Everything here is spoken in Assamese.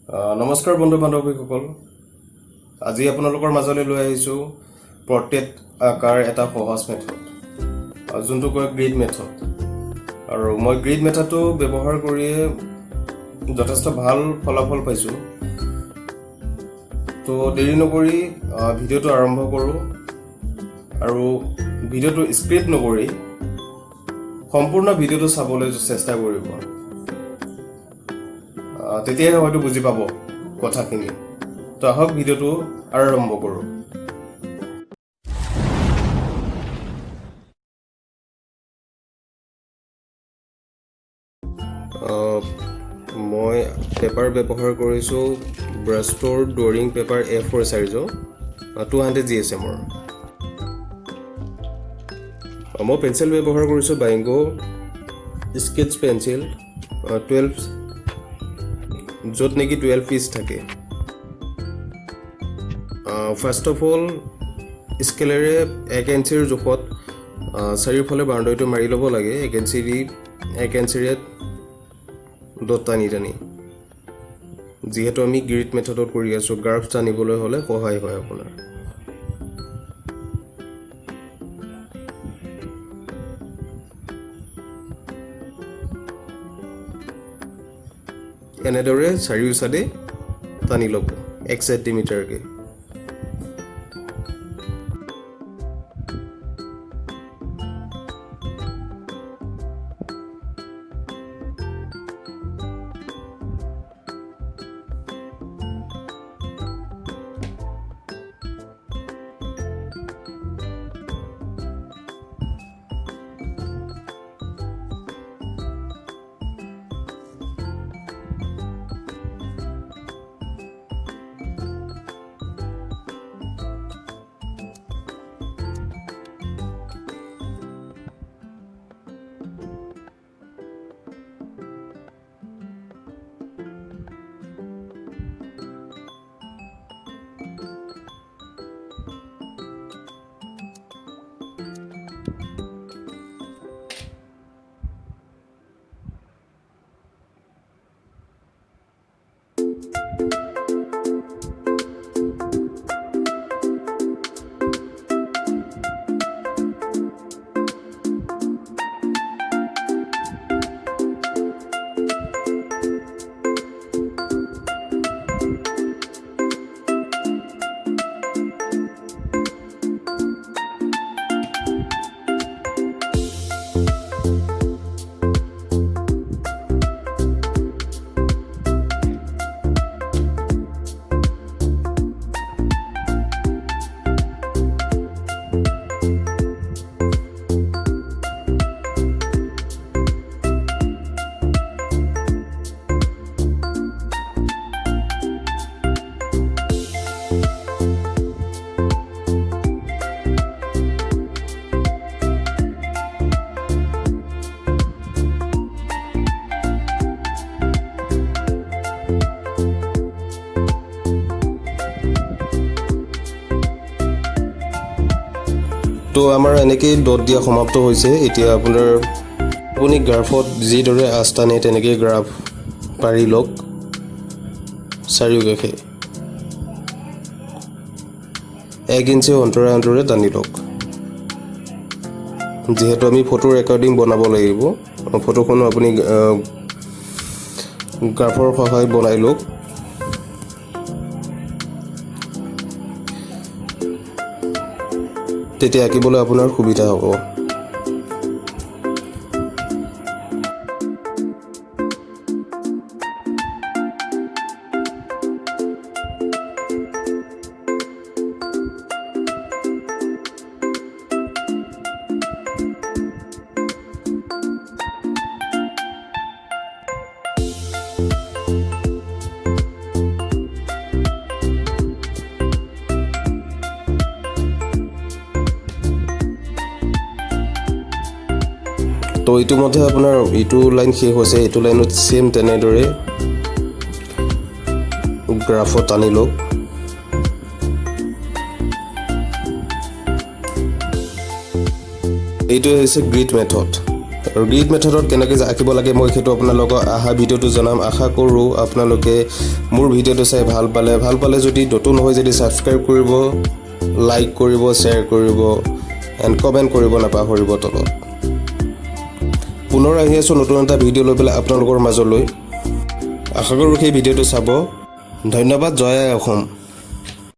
নমস্কাৰ বন্ধু বান্ধৱীসকল, আজি আপোনালোকৰ মাজলৈ লৈ আহিছোঁ পৰ্ট্ৰেট আঁকাৰ এটা সহজ মেথড, যোনটো কয় গ্ৰীড মেথড। আৰু মই গ্ৰীড মেথডটো ব্যৱহাৰ কৰিয়ে যথেষ্ট ভাল ফলাফল পাইছোঁ। তো দেৰি নকৰি ভিডিঅ'টো আৰম্ভ কৰোঁ আৰু ভিডিঅ'টো স্ক্ৰিপ্ট নকৰি সম্পূৰ্ণ ভিডিঅ'টো চাবলৈ চেষ্টা কৰিব, তেতিয়াহে হয়তো বুজি পাব কথাখিনি। তো আহক ভিডিঅ'টো আৰম্ভ কৰোঁ। মই পেপাৰ ব্যৱহাৰ কৰিছোঁ ব্ৰাষ্টৰ ড্ৰয়িং পেপাৰ A4 চাইজৰ 200 GSM-ৰ। মই পেঞ্চিল ব্যৱহাৰ কৰিছোঁ বাইংগো স্কেটছ পেঞ্চিল 12, য'ত নেকি 12 পিচ থাকে। ফাৰ্ষ্ট অফ অল স্কেলেৰে 1 ইঞ্চিৰ জোখত চাৰিওফালে বাউণ্ডাৰীটো মাৰি ল'ব লাগে। 1 ইঞ্চিৰে ডট টানি টানি, যিহেতু আমি গ্ৰীড মেথডত কৰি আছোঁ, গ্ৰাফ টানিবলৈ হ'লে সহায় হয় আপোনাৰ। এনেদৰে চাৰিও চাইডে টানি ল'ব 1 চেণ্টিমিটাৰকৈ। তো আমাৰ এনেকেই ডট দিয়া সমাপ্ত হৈছে। এতিয়া আপুনি গ্ৰাফত যিদৰে আঁচ টানে তেনেকৈ গ্ৰাফ পাৰি লওক চাৰিওকাষে। 1 ইঞ্চি অন্তৰে অন্তৰে টানি লওক, যিহেতু আমি ফটো ৰেকৰ্ডিং বনাব লাগিব। ফটোখনো আপুনি গ্ৰাফৰ সহায়ত বনাই লওক। তেতিয়া আঁকিবলৈ আপোনাৰ সুবিধা হ'ব। তো ইতিমধ্যে আপোনাৰ ইটো লাইন শেষ হৈছে। এইটো লাইনত চেম তেনেদৰে গ্ৰাফত টানি লওক। এইটোৱে হৈছে গ্ৰীড মেথড। আৰু গ্ৰিড মেথডত কেনেকৈ আঁকিব লাগে মই সেইটো আপোনালোকক অহা ভিডিঅ'টো জনাম। আশা কৰোঁ আপোনালোকে মোৰ ভিডিঅ'টো চাই ভাল পালে যদি নতুন হয় যদি ছাবস্ক্ৰাইব কৰিব, লাইক কৰিব, শ্বেয়াৰ কৰিব এণ্ড কমেণ্ট কৰিব নাপাহৰিব তলত। পুনৰ আহি আছোঁ নতুন এটা ভিডিঅ' লৈ পেলাই আপোনালোকৰ মাজলৈ। আশা কৰোঁ সেই ভিডিঅ'টো চাব। ধন্যবাদ। জয় আই অসম।